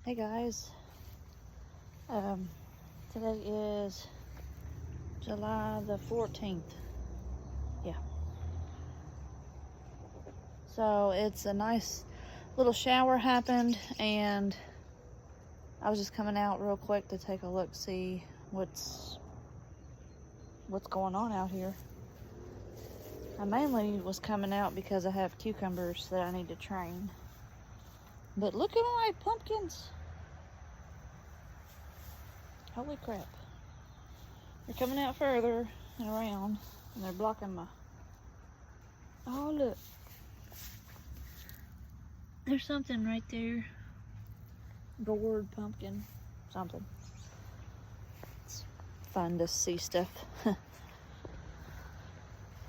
Hey guys, today is July the 14th. Yeah. So it's a nice little shower happened, and I was just coming out real quick to take a look, see what's going on out here. I mainly was coming out because I have cucumbers that I need to train. But look at my pumpkins. Holy crap. They're coming out further and around, and they're blocking my... Oh, look. There's something right there. Gourd, pumpkin, something. It's fun to see stuff.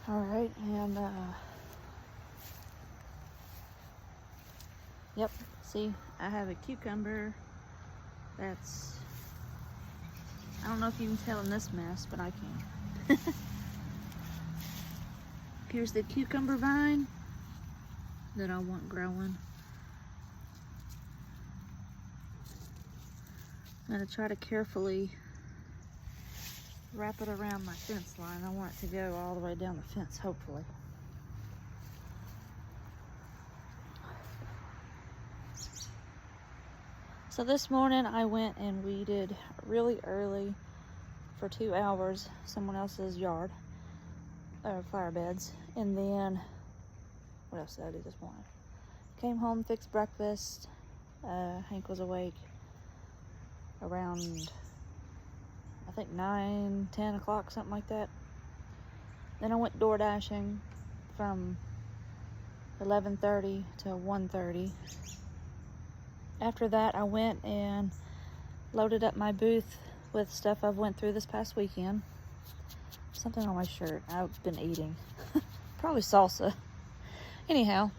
Alright, and yep, see, I have a cucumber that's... I don't know if you can tell in this mess, but I can. Here's the cucumber vine that I want growing. I'm going to try to carefully wrap it around my fence line. I want it to go all the way down the fence, hopefully. So this morning I went and weeded really early for 2 hours someone else's yard, flower beds, and then what else did I do this morning? Came home, fixed breakfast. Hank was awake around, I think 9, 10 o'clock, something like that. Then I went door dashing from 11:30 to 1:30. After that, I went and loaded up my booth with stuff I've went through this past weekend. Something on my shirt I've been eating. Probably salsa. Anyhow,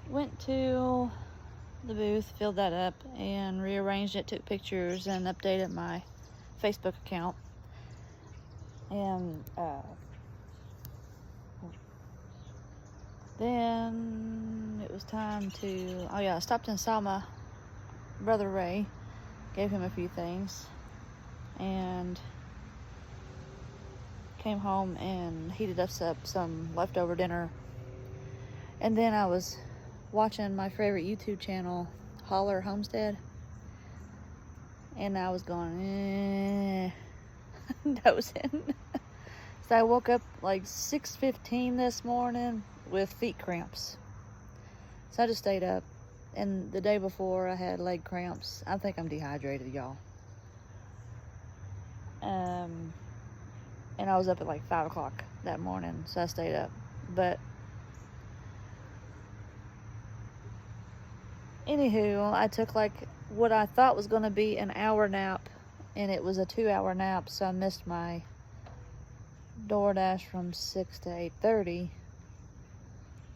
went to the booth, filled that up, and rearranged it, took pictures, and updated my Facebook account. And then it was time to, I stopped and saw my brother Ray, gave him a few things, and came home and heated us up some leftover dinner. And then I was watching my favorite YouTube channel, Holler Homestead, and I was going, dozing. So I woke up like 6:15 this morning with feet cramps. So I just stayed up. And the day before I had leg cramps. I think I'm dehydrated, y'all. And I was up at like 5 o'clock that morning, so I stayed up. But anywho, I took like what I thought was going to be an hour nap, and it was a 2-hour nap, so I missed my DoorDash from 6 to 8:30,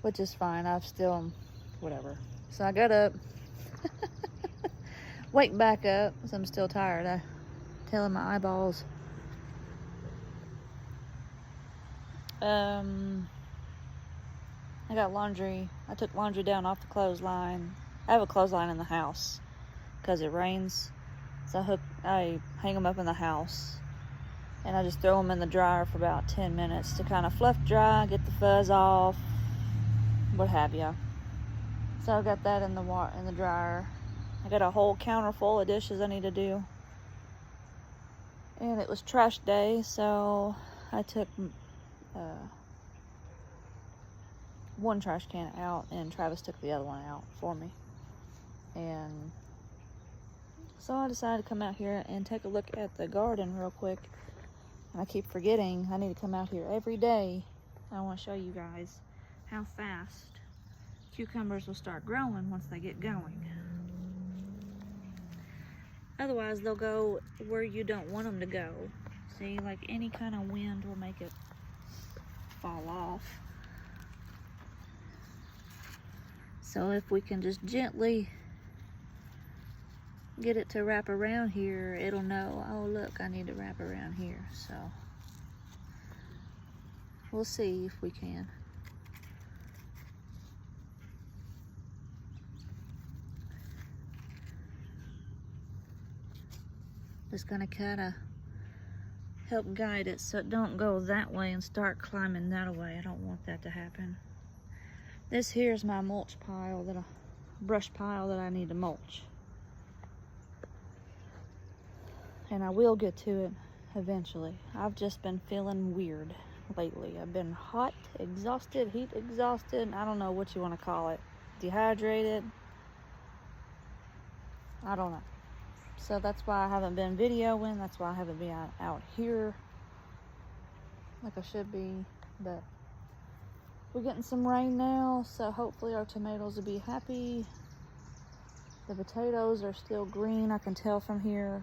which is fine. I've still, whatever. So I got up, wake back up, because I'm still tired. I'm telling my eyeballs. I got laundry. I took laundry down off the clothesline. I have a clothesline in the house because it rains, so I hang them up in the house, and I just throw them in the dryer for about 10 minutes to kind of fluff dry, get the fuzz off, what have you. So I got that in the dryer. I got a whole counter full of dishes I need to do, and it was trash day, so I took one trash can out, and Travis took the other one out for me. And so I decided to come out here and take a look at the garden real quick. And I keep forgetting I need to come out here every day. I want to show you guys how fast cucumbers will start growing once they get going. Otherwise, they'll go where you don't want them to go. See, like any kind of wind will make it fall off. So if we can just gently get it to wrap around here, it'll know, oh look, I need to wrap around here. So we'll see if we can. Just gonna kind of help guide it so it don't go that way and start climbing that way. I don't want that to happen. This here is my mulch pile, brush pile that I need to mulch. And I will get to it eventually. I've just been feeling weird lately. I've been hot, exhausted, heat exhausted. I don't know what you want to call it. Dehydrated. I don't know. So that's why I haven't been videoing. That's why I haven't been out here like I should be. But we're getting some rain now, so hopefully our tomatoes will be happy. The potatoes are still green, I can tell from here.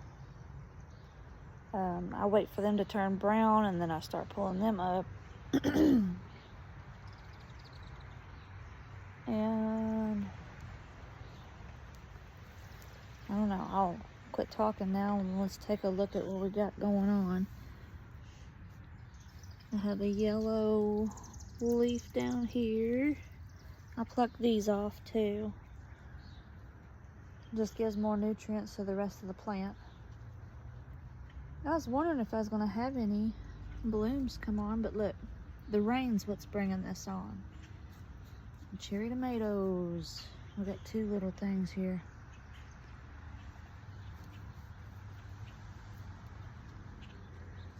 I wait for them to turn brown and then I start pulling them up. And I don't know, I'll quit talking now and let's take a look at what we got going on. I have a yellow leaf down here. I plucked these off too. Just gives more nutrients to the rest of the plant. I was wondering if I was going to have any blooms come on, but look, the rain's what's bringing this on. Cherry tomatoes. We got two little things here.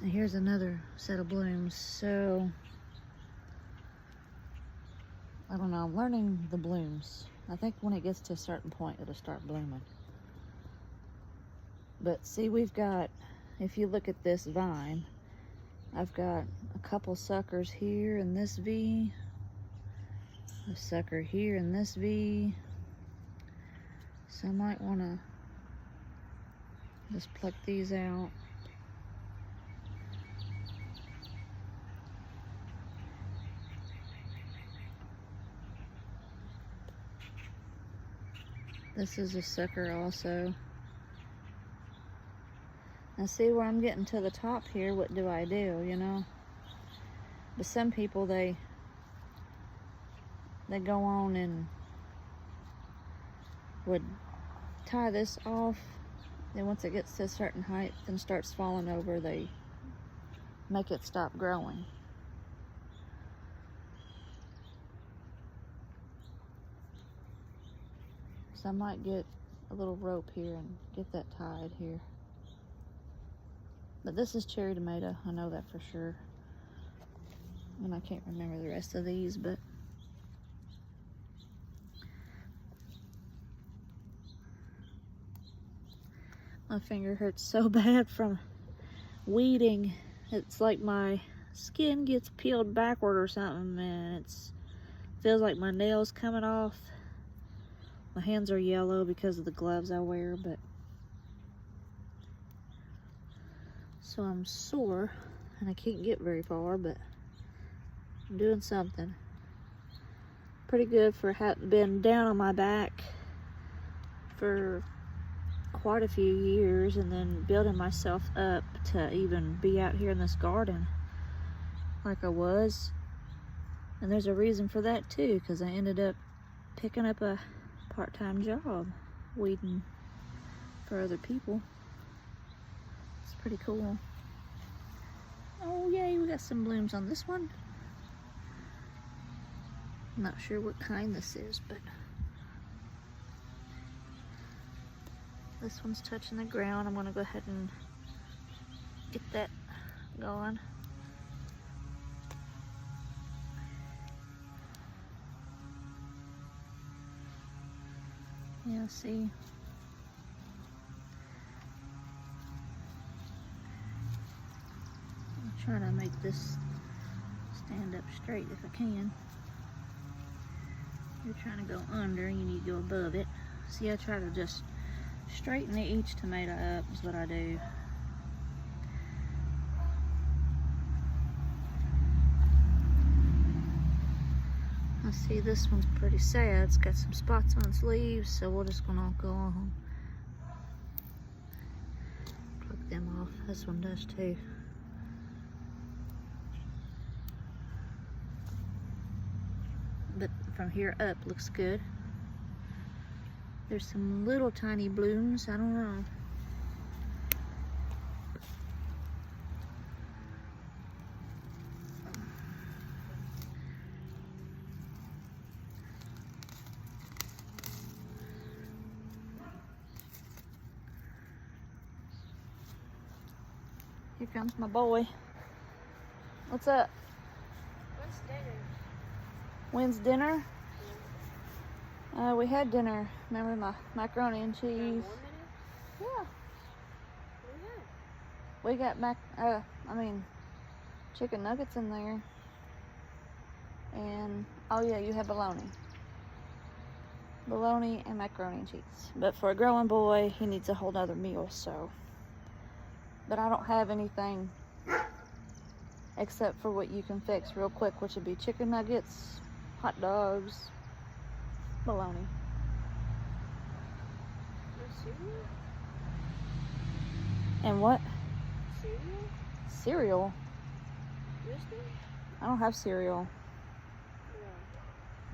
And here's another set of blooms. So, I don't know, I'm learning the blooms. I think when it gets to a certain point, it'll start blooming. But see, we've got, if you look at this vine, I've got a couple suckers here in this V, a sucker here in this V. So I might want to just pluck these out. This is a sucker also. Now see where I'm getting to the top here, what do I do, you know? But some people, they go on and would tie this off. Then once it gets to a certain height and starts falling over, they make it stop growing. So I might get a little rope here and get that tied here. But this is cherry tomato, I know that for sure. And I can't remember the rest of these, but my finger hurts so bad from weeding. It's like my skin gets peeled backward or something, and it feels like my nails coming off. My hands are yellow because of the gloves I wear, but so I'm sore and I can't get very far, but I'm doing something. Pretty good for having been down on my back for quite a few years and then building myself up to even be out here in this garden like I was. And there's a reason for that too, because I ended up picking up a part-time job weeding for other people. It's pretty cool. Oh yay, we got some blooms on this one. I'm not sure what kind this is, but this one's touching the ground. I'm gonna go ahead and get that going. Yeah, see. I'm trying to make this stand up straight if I can. You're trying to go under, you need to go above it. See, I try to just straighten each tomato up is what I do. I see this one's pretty sad. It's got some spots on its leaves, so we're just gonna go on. Pluck them off. This one does too. But from here up looks good. There's some little tiny blooms. I don't know. Here comes my boy. What's up? What's dinner? When's dinner? We had dinner. Remember my macaroni and cheese? Yeah. We got chicken nuggets in there. And, oh yeah, you have bologna. Bologna and macaroni and cheese. But for a growing boy, he needs a whole other meal, so. But I don't have anything except for what you can fix real quick, which would be chicken nuggets, hot dogs, bologna. Cereal? And what? Cereal? Cereal? Biscuit? I don't have cereal.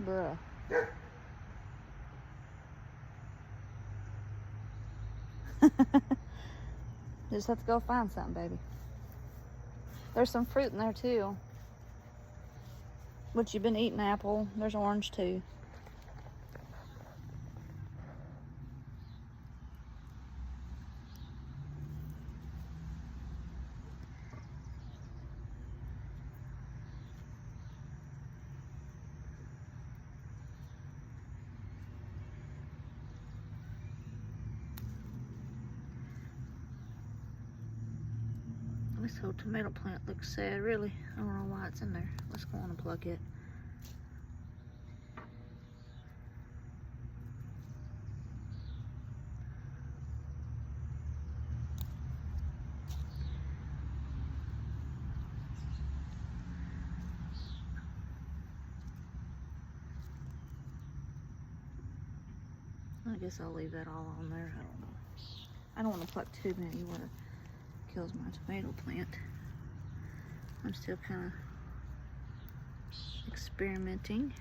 Yeah. Bruh. Just have to go find something, baby. There's some fruit in there too. But you've been eating apple. There's orange too. This whole tomato plant looks sad, really. I don't know why it's in there. Let's go on and pluck it. I guess I'll leave that all on there. I don't know. I don't want to pluck too many where it kills my tomato plant. I'm still kind of experimenting.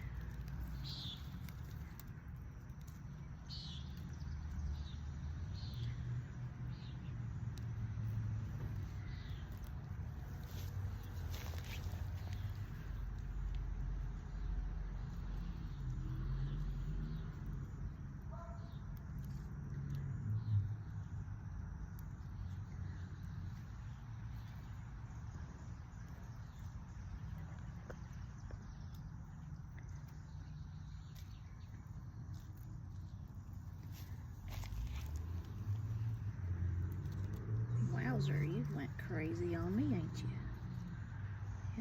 Wowzer, you went crazy on me, ain't you?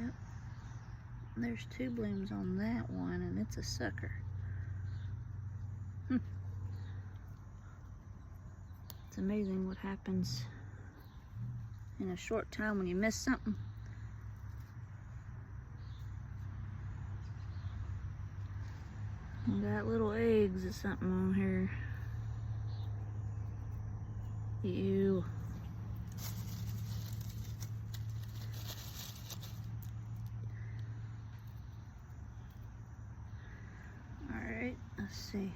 Yep. There's 2 blooms on that one, and it's a sucker. It's amazing what happens in a short time when you miss something. Got little eggs or something on here. Ew. Alright, let's see.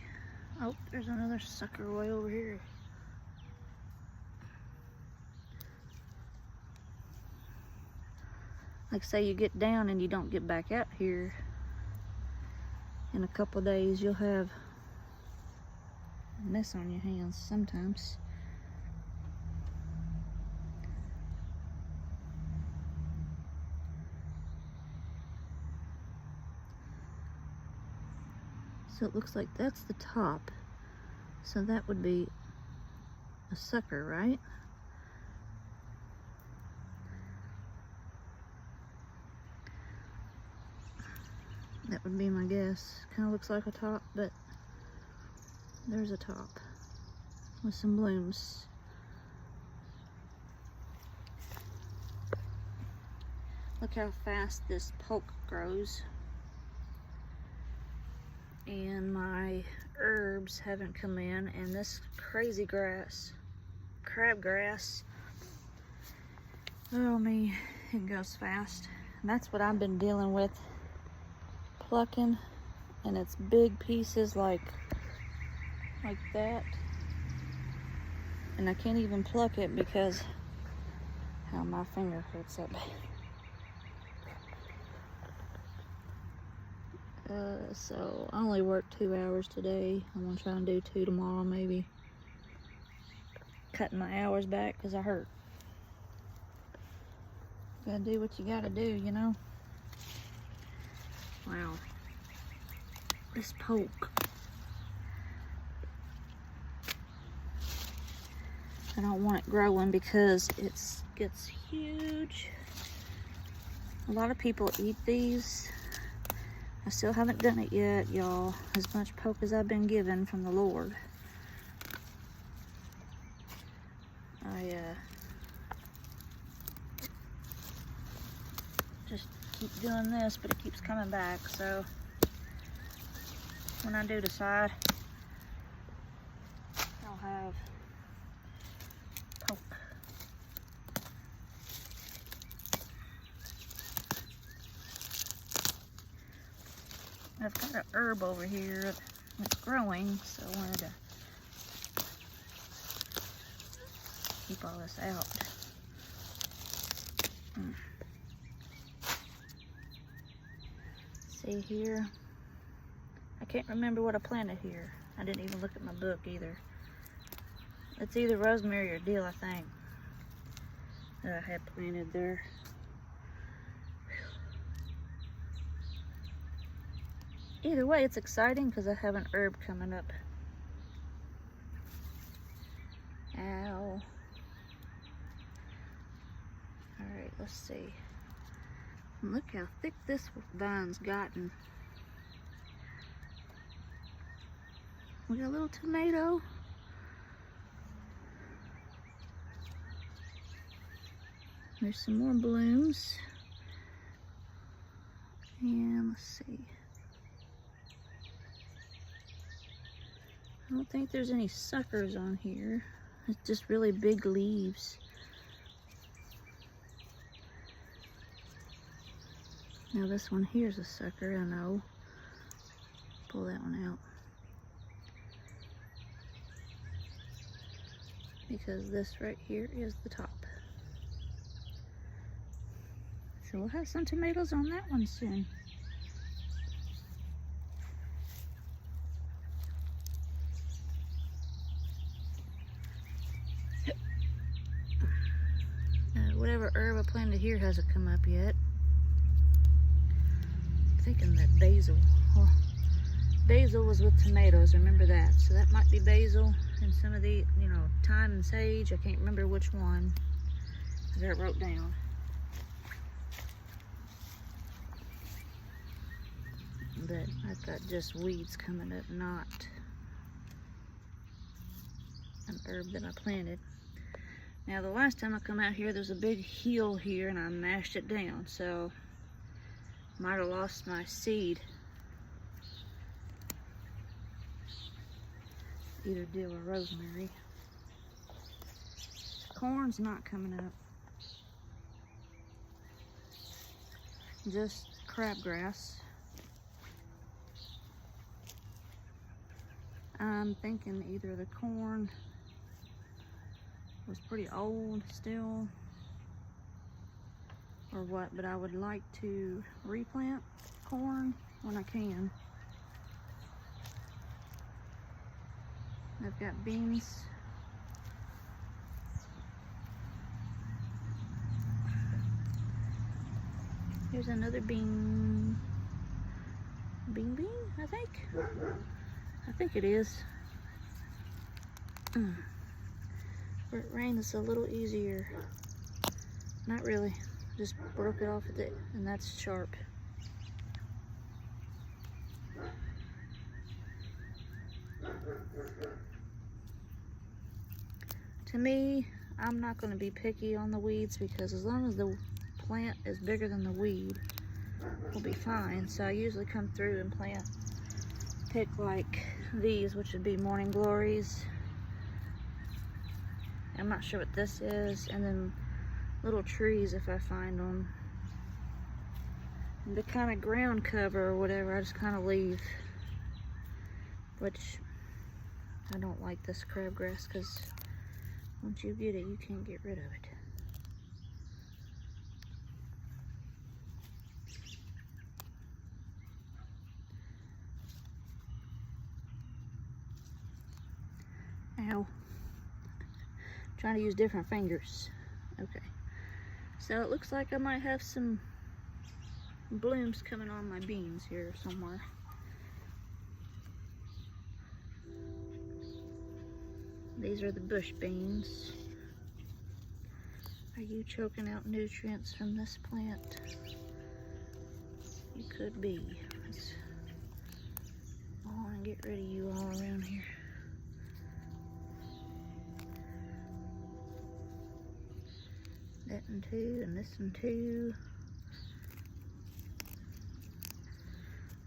Oh, there's another sucker way over here. Like say you get down and you don't get back out here, in a couple days you'll have a mess on your hands sometimes. So it looks like that's the top. So that would be a sucker, right? That would be my guess. Kind of looks like a top, but there's a top with some blooms. Look how fast this poke grows. And my herbs haven't come in, and this crazy grass, crabgrass, oh me, it goes fast. And that's what I've been dealing with, plucking, and it's big pieces like that, and I can't even pluck it because how my finger hurts that bad. So I only worked 2 hours today. I'm gonna try and do 2 tomorrow, maybe. Cutting my hours back because I hurt. Gotta do what you gotta do, you know? Wow. This poke. I don't want it growing because it gets huge. A lot of people eat these. I still haven't done it yet, y'all. As much poke as I've been given from the Lord. I just keep doing this, but it keeps coming back. So when I do decide, I'll have poke. I've got an herb over here that's growing, so I wanted to keep all this out. See here? I can't remember what I planted here. I didn't even look at my book either. It's either rosemary or dill, I think, that I had planted there. Either way, it's exciting because I have an herb coming up. Ow. Alright, let's see. Look how thick this vine's gotten. We got a little tomato. There's some more blooms. And let's see. I don't think there's any suckers on here. It's just really big leaves. Now this one here's a sucker, I know. Pull that one out. Because this right here is the top. So we'll have some tomatoes on that one soon. Whatever herb I planted here hasn't come up yet. I'm thinking that basil. Oh, basil was with tomatoes, remember that. So that might be basil and some of the, you know, thyme and sage. I can't remember which one. I got it wrote down. But I've got just weeds coming up, not an herb that I planted. Now the last time I come out here, there's a big hill here and I mashed it down, so might have lost my seed. Either dill or rosemary. Corn's not coming up. Just crabgrass. I'm thinking either the corn was pretty old still or what, but I would like to replant corn when I can. I've got beans. Here's another bean. Bean, I think. I think it is. Where it rains, it's a little easier. Not really. Just broke it off with it, and that's sharp. To me, I'm not going to be picky on the weeds because as long as the plant is bigger than the weed, we'll be fine. So I usually come through and pick like these, which would be morning glories. I'm not sure what this is, and then little trees if I find them. And the kind of ground cover or whatever, I just kind of leave. Which I don't like this crabgrass because once you get it, you can't get rid of it. Ow. Trying to use different fingers. Okay. So it looks like I might have some blooms coming on my beans here somewhere. These are the bush beans. Are you choking out nutrients from this plant? You could be. I want to get rid of you all around here. That one too, and this one too.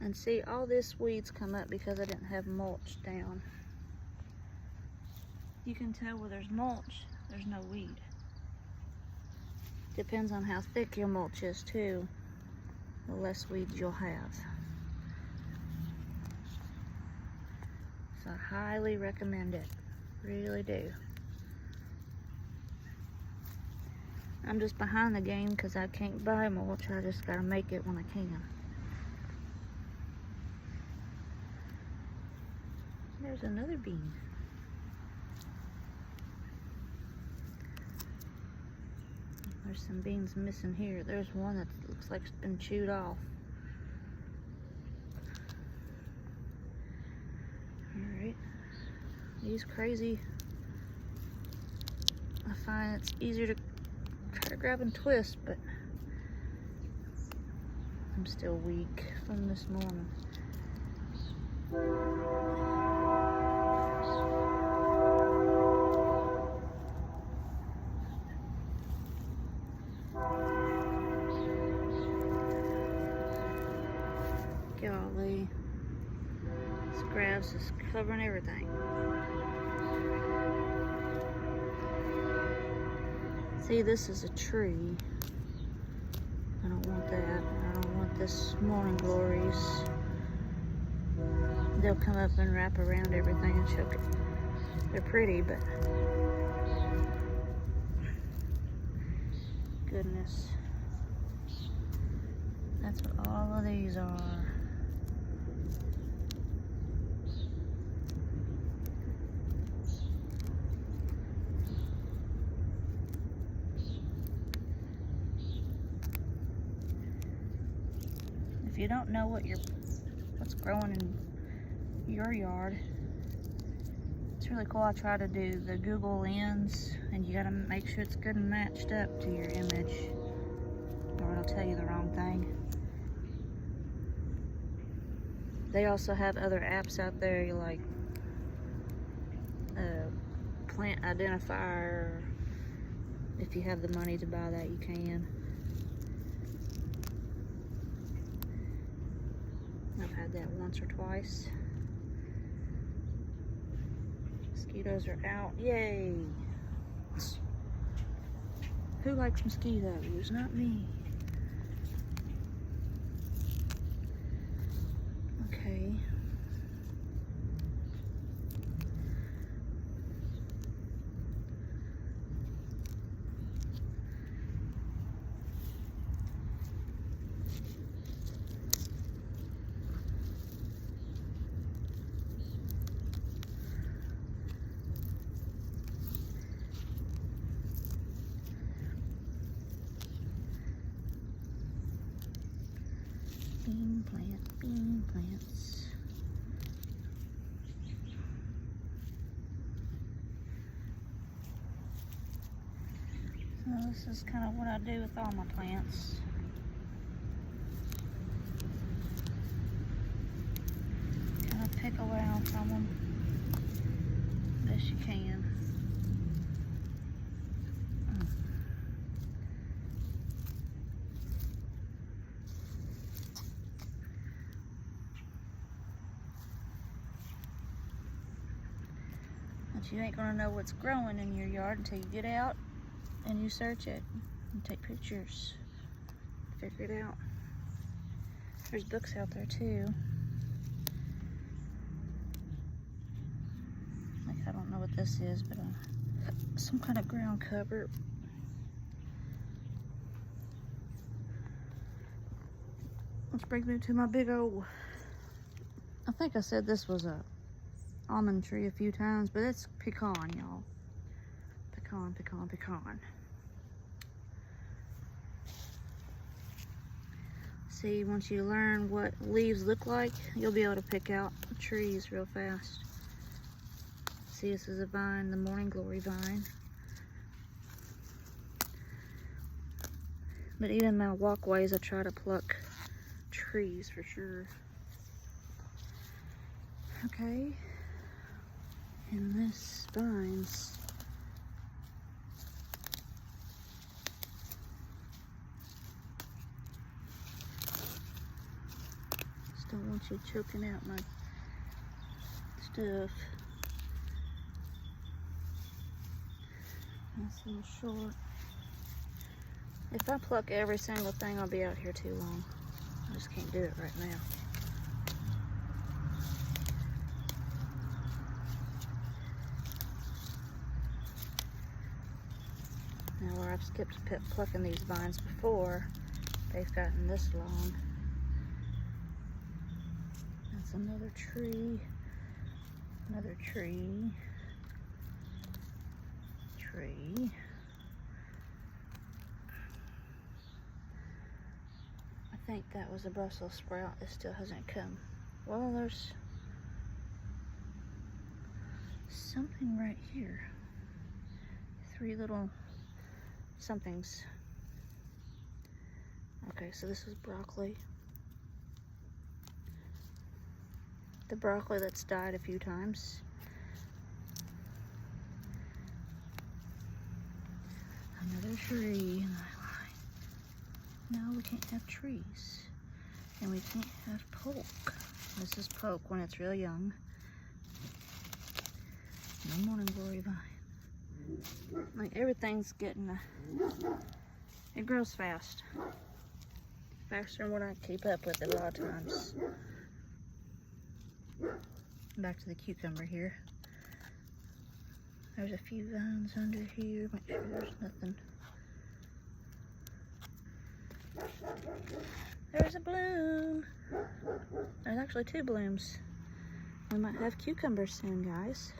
And see, all this weeds come up because I didn't have mulch down. You can tell where there's mulch, there's no weed. Depends on how thick your mulch is too, the less weeds you'll have. So I highly recommend it, really do. I'm just behind the game because I can't buy mulch, I just gotta make it when I can. There's another bean. There's some beans missing here. There's one that looks like it's been chewed off. Alright. These crazy, I find it's easier to try to grab and twist, but I'm still weak from this morning. Golly, this grass is covering everything. See, this is a tree. I don't want that. I don't want this morning glories. They'll come up and wrap around everything and choke it. They're pretty, but goodness. That's what all of these are. If you don't know what's growing in your yard, it's really cool. I try to do the Google Lens, and you gotta make sure it's good and matched up to your image, or it'll tell you the wrong thing. They also have other apps out there, like Plant Identifier. If you have the money to buy that, you can. I've had that once or twice. Mosquitoes are out. Yay! Who likes mosquitoes? Not me. Okay. Bean plants. So this is kind of what I do with all my plants. Kind of pick around from them best you can. But you ain't gonna know what's growing in your yard until you get out and you search it and take pictures. Figure it out. There's books out there too. Like, I don't know what this is, but some kind of ground cover. Let's bring me to my big old, I think I said this was a almond tree a few times, but it's pecan, y'all. Pecan, pecan, pecan. See, once you learn what leaves look like, you'll be able to pick out trees real fast. See, this is a vine, the Morning Glory vine. But even my walkways, I try to pluck trees for sure. Okay. And this vines. Just don't want you choking out my stuff. That's a little short. If I pluck every single thing, I'll be out here too long. I just can't do it right now. Now where I've skipped plucking these vines before, they've gotten this long. That's another tree. Another tree. Tree. I think that was a Brussels sprout. It still hasn't come. Well, there's something right here. 3 little somethings. Okay, so this is broccoli. The broccoli that's died a few times. Another tree. No, we can't have trees. And we can't have poke. This is poke when it's real young. No Morning Glory vine. Like everything's getting it grows fast. Faster than what I keep up with it a lot of times. Back to the cucumber here. There's a few vines under here. Make sure there's nothing. There's a bloom. There's actually 2 blooms. We might have cucumbers soon, guys.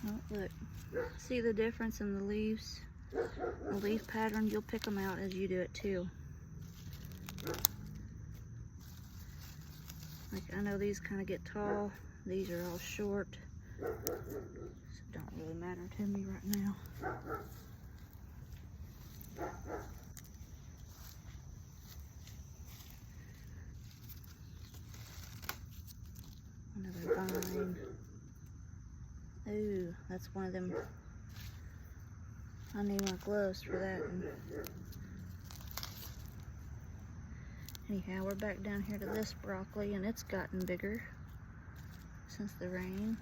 Oh, look. See the difference in the leaves? The leaf pattern, you'll pick them out as you do it too. Like, I know these kind of get tall. These are all short. So it don't really matter to me right now. Another vine. Ooh, that's one of them. I need my gloves for that one. Anyhow, we're back down here to this broccoli, and it's gotten bigger since the rain.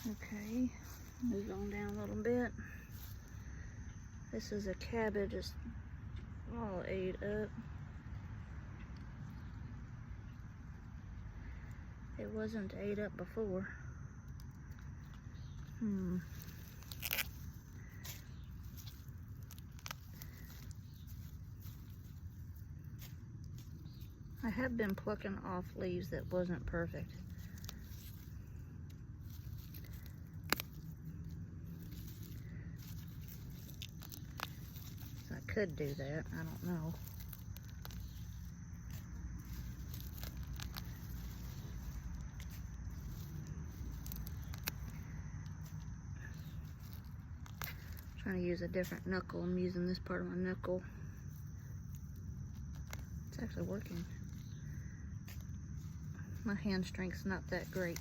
Okay, move on down a little bit. This is a cabbage, it's all ate up. It wasn't ate up before. I have been plucking off leaves that wasn't perfect. So I could do that, I don't know. Trying to use a different knuckle. I'm using this part of my knuckle. It's actually working. My hand strength's not that great.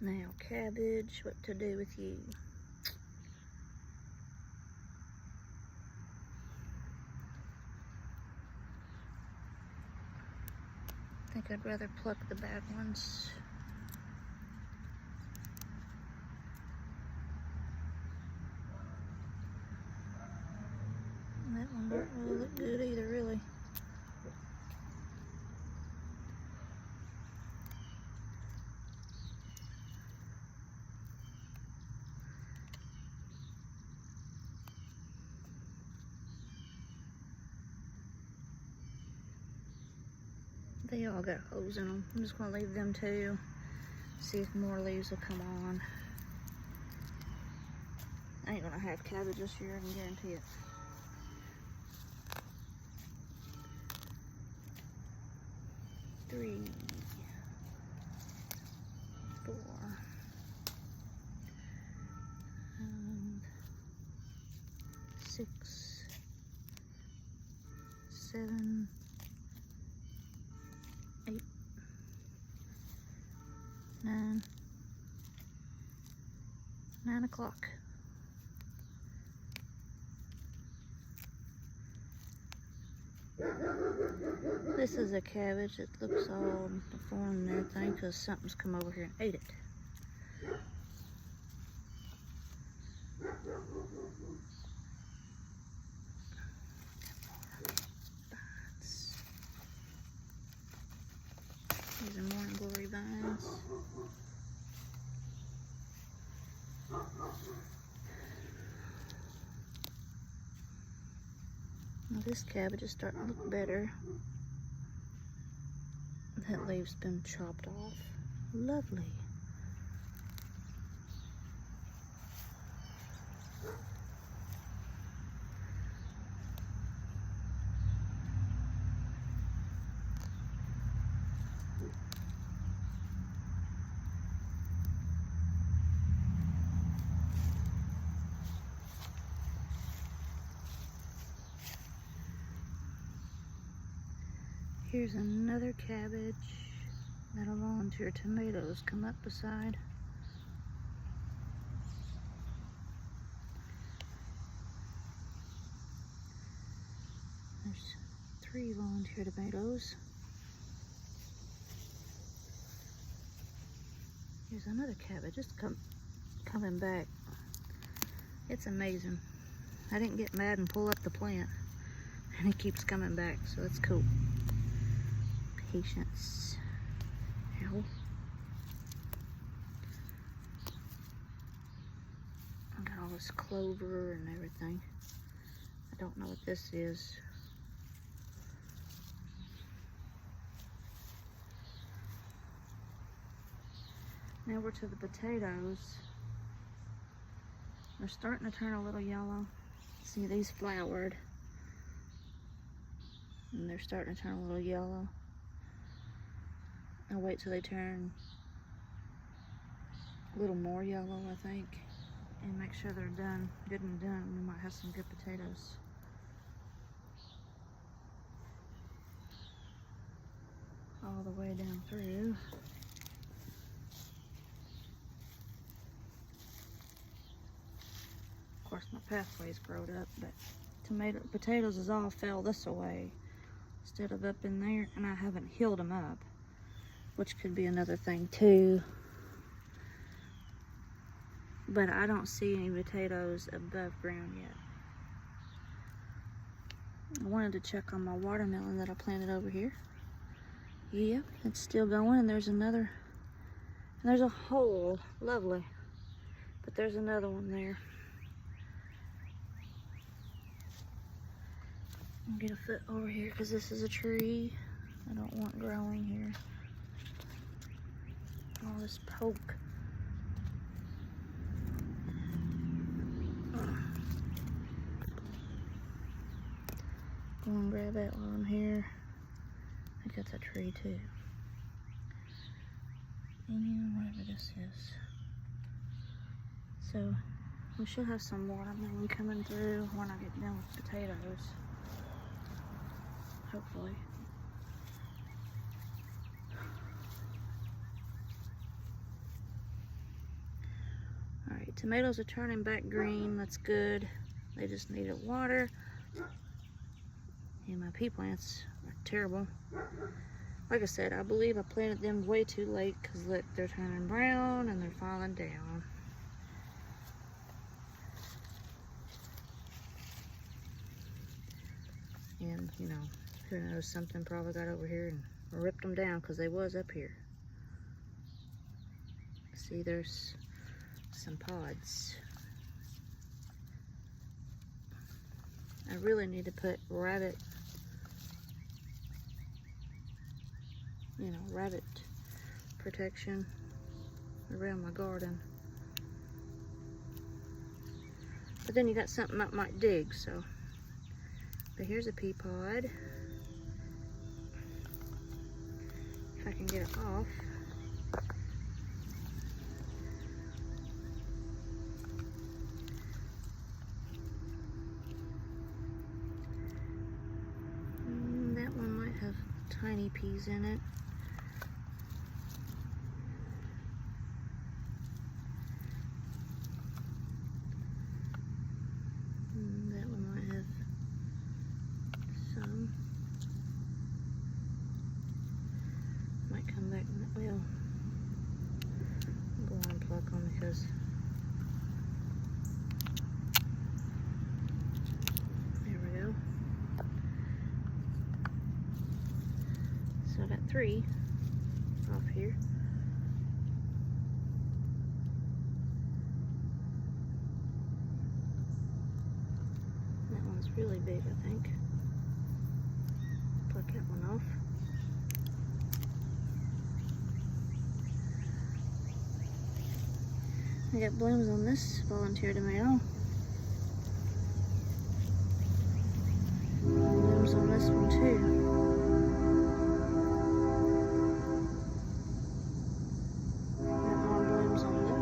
Now, cabbage, what to do with you? I think I'd rather pluck the bad ones. That one don't really look good either, really. They all got holes in them. I'm just gonna leave them too. See if more leaves will come on. I ain't gonna have cabbage this year, I can guarantee it. Three, 4, and 6, 7, 8, 9, 9 o'clock. This is a cabbage. It looks all deformed and everything because something's come over here and ate it. These are morning glory vines. Now this cabbage is starting to look better. That leaf's been chopped off. Lovely. Here's another cabbage. That'll volunteer tomatoes come up beside. There's 3 volunteer tomatoes. Here's another cabbage. It's coming back. It's amazing. I didn't get mad and pull up the plant, and it keeps coming back, so that's cool. Patience. Ow. I got all this clover and everything. I don't know what this is. Now we're to the potatoes. They're starting to turn a little yellow. See, these flowered. And they're starting to turn a little yellow. I'll wait till they turn a little more yellow, I think, and make sure they're done, good and done. We might have some good potatoes. All the way down through. Of course, my pathway's growed up, but potatoes is all fell this way instead of up in there, and I haven't healed them up, which could be another thing too. But I don't see any potatoes above ground yet. I wanted to check on my watermelon that I planted over here. Yep, it's still going, and there's another, and there's a hole, lovely. But there's another one there. I'll get a foot over here because this is a tree I don't want growing here. All this poke. Go and grab that while I'm here. I think that's a tree too. And whatever this is. So we should have some watermelon coming through when I get done with potatoes. Hopefully. tomatoes are turning back green. That's good. They just needed water. And my pea plants are terrible. Like I said, I believe I planted them way too late because look, they're turning brown and they're falling down. And, you know, who knows, something probably got over here and ripped them down because they was up here. See, there's some pods. I really need to put rabbit, rabbit protection around my garden. But then you got something that might dig, so. But here's a pea pod. If I can get it off. That one might have tiny peas in it. That one might have some. Might come back, well, go on and pluck them because there we go. So I got 3 off here. That one's really big, I think. Pluck that one off. I got blooms on this volunteer tomato. Blooms on this one too. Got more blooms on those.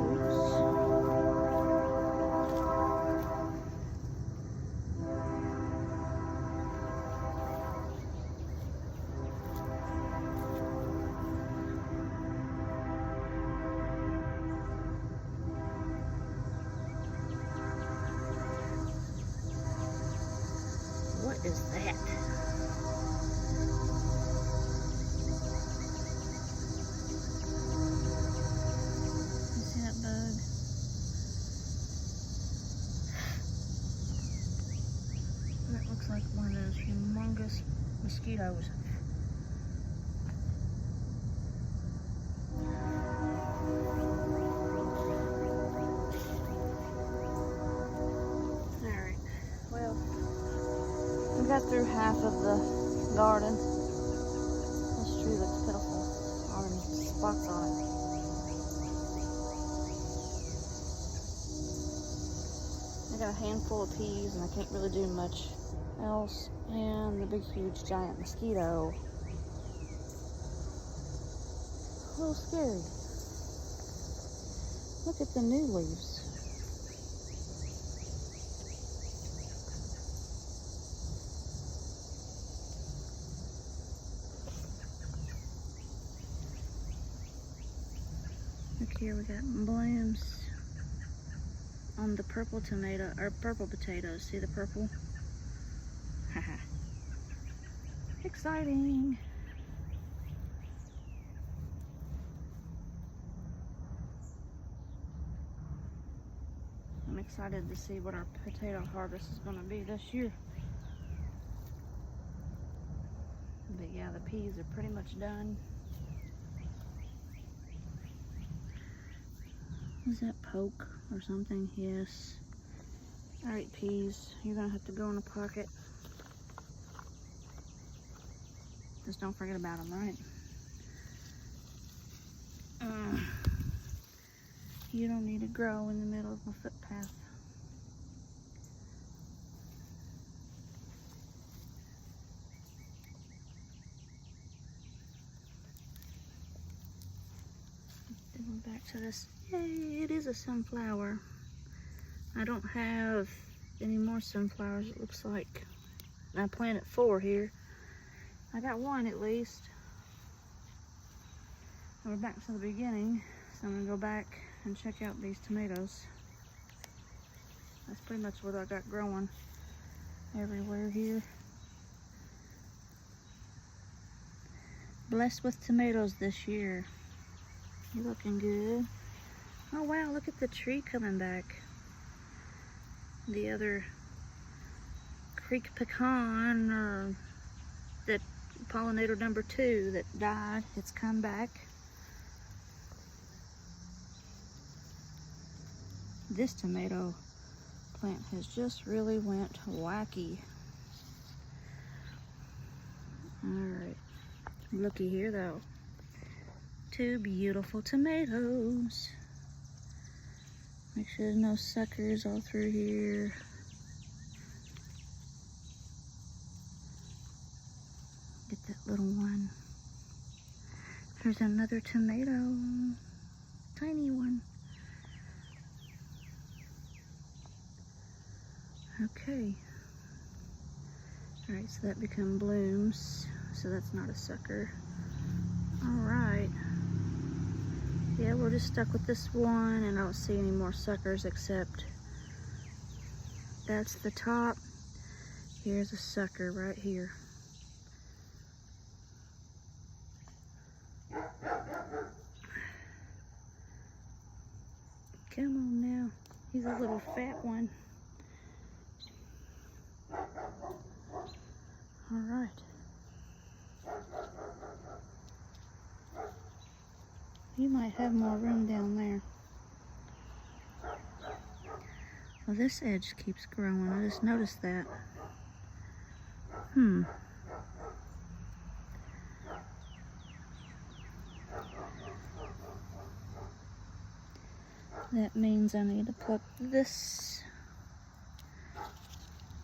What is that? You see that bug? That looks like one of those humongous mosquitoes. Alright, well, we got through half of the garden. This tree looks pitiful. All them spots on it. I got a handful of peas and I can't really do much else. And the big, huge, giant mosquito. A little scary. Look at the new leaves. Look here, we got blooms on the purple tomato, or purple potatoes. See the purple? Haha. Exciting. I'm excited to see what our potato harvest is going to be this year. But yeah, the peas are pretty much done. Is that poke or something? Yes. Alright, peas. You're going to have to go in a pocket. Just don't forget about them, right? You don't need to grow in the middle of my footpath. Then back to this. Yay, it is a sunflower. I don't have any more sunflowers, it looks like. I planted 4 here. I got 1 at least. And we're back to the beginning, so I'm gonna go back and check out these tomatoes. That's pretty much what I got growing everywhere here. Blessed with tomatoes this year. You're looking good. Oh wow, look at the tree coming back. The other creek pecan, or that pollinator number 2 that died, it's come back. This tomato plant has just really went wacky. Alright, looky here though. 2 beautiful tomatoes. Make sure there's no suckers all through here. Get that little one. There's another tomato. Tiny one. Okay. Alright, so that become blooms. So that's not a sucker. Alright. Yeah, we're just stuck with this one, and I don't see any more suckers except that's the top. Here's a sucker right here. Come on now. He's a little fat one. Alright. You might have more room down there. Well, this edge keeps growing. I just noticed that. That means I need to pluck this.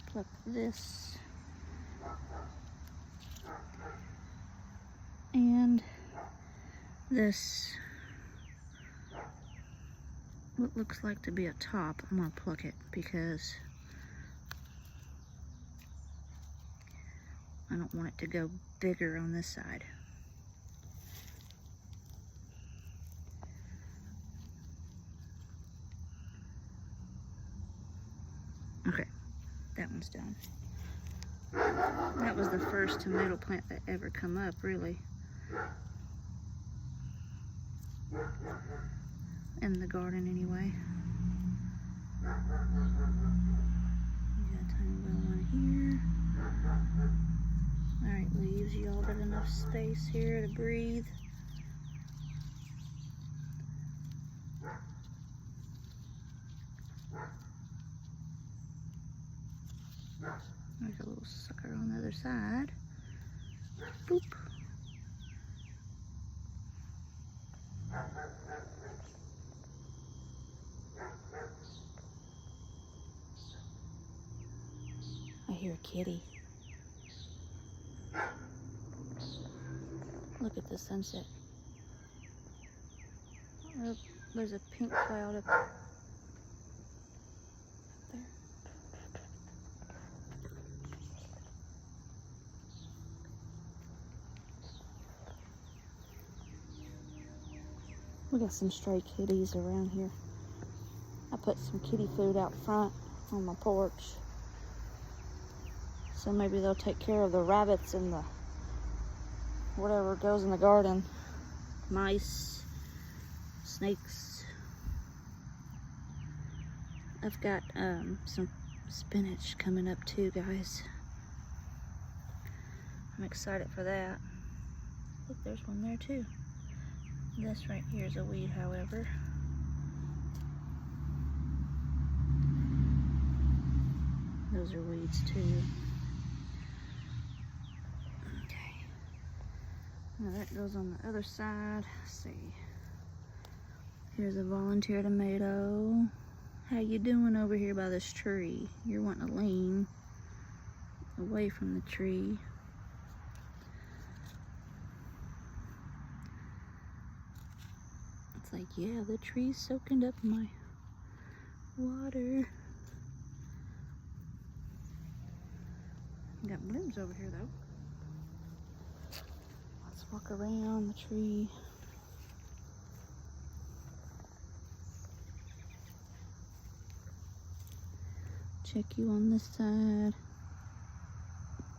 Pluck this. And this, what looks like to be a top, I'm gonna pluck it because I don't want it to go bigger on this side. Okay, that one's done. That was the first tomato plant that ever come up, really. In the garden, anyway. You got a tiny little one here. Alright, leaves. You all got enough space here to breathe. There's a little sucker on the other side. Boop. I hear a kitty. Look at the sunset. Oh, there's a pink cloud up there. We got some stray kitties around here. I put some kitty food out front on my porch. So maybe they'll take care of the rabbits and the whatever goes in the garden. Mice, snakes. I've got some spinach coming up too, guys. I'm excited for that. Look, there's one there too. This right here is a weed, however. Those are weeds too. Okay. Now that goes on the other side. Let's see. Here's a volunteer tomato. How you doing over here by this tree? You're wanting to lean away from the tree. It's like, yeah, the tree's soaking up my water. Got blooms over here though. Let's walk around the tree. check you on this side.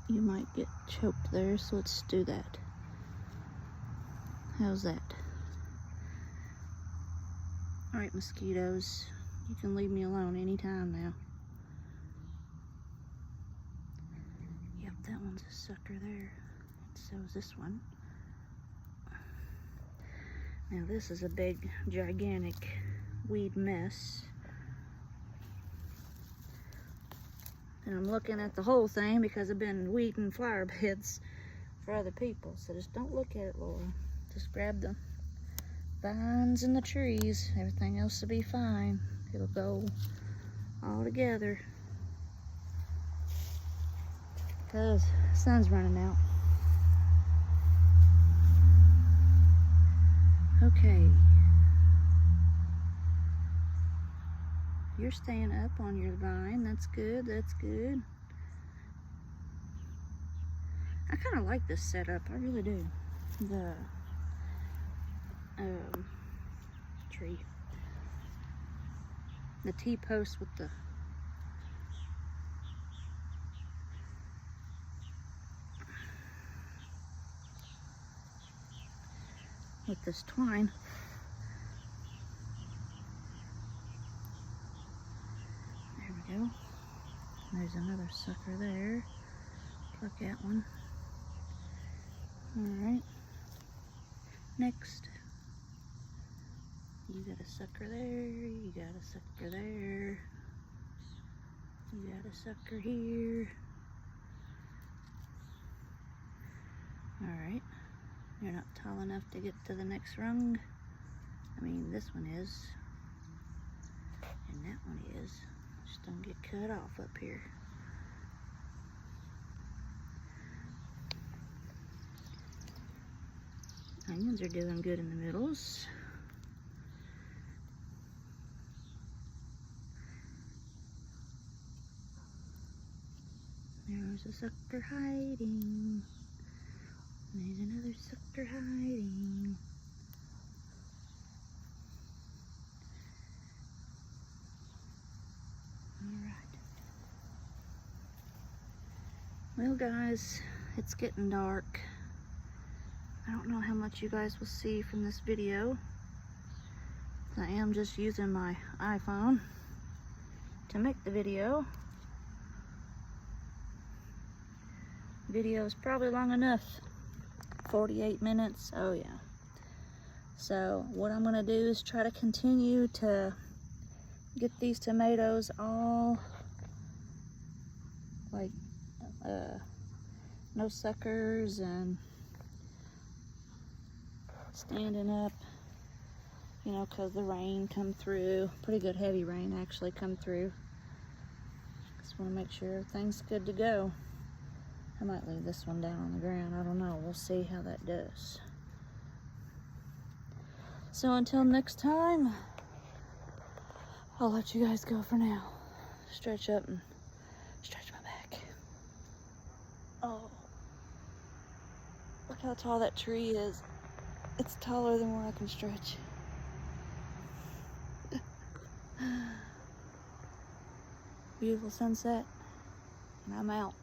You might get choked there, so let's do that. How's that? Alright, mosquitoes. You can leave me alone anytime now. Yep, that one's a sucker there. So is this one. Now this is a big, gigantic weed mess. And I'm looking at the whole thing because I've been weeding flower beds for other people. So just don't look at it, Laura. Just grab the vines and the trees. Everything else will be fine. It'll go all together. Because the sun's running out. Okay. You're staying up on your vine. That's good. That's good. I kind of like this setup. I really do. The tree. The T-post with the this twine. There we go. There's another sucker there. Look at one. Alright. Next. You got a sucker there. You got a sucker there. You got a sucker here. Alright. You're not tall enough to get to the next rung. I mean, this one is. And that one is. Just don't get cut off up here. Onions are doing good in the middles. There's a sucker hiding. There's another sucker hiding. Alright. Well guys, it's getting dark. I don't know how much you guys will see from this video. I am just using my iPhone to make the video. Video is probably long enough. 48 minutes, oh yeah. So what I'm gonna do is try to continue to get these tomatoes all like no suckers and standing up, you know, because the rain come through. Pretty good heavy rain actually come through. Just want to make sure everything's good to go. I might leave this one down on the ground. I don't know. We'll see how that does. So until next time, I'll let you guys go for now. Stretch up and stretch my back. Oh, look how tall that tree is. It's taller than where I can stretch. Beautiful sunset, and I'm out.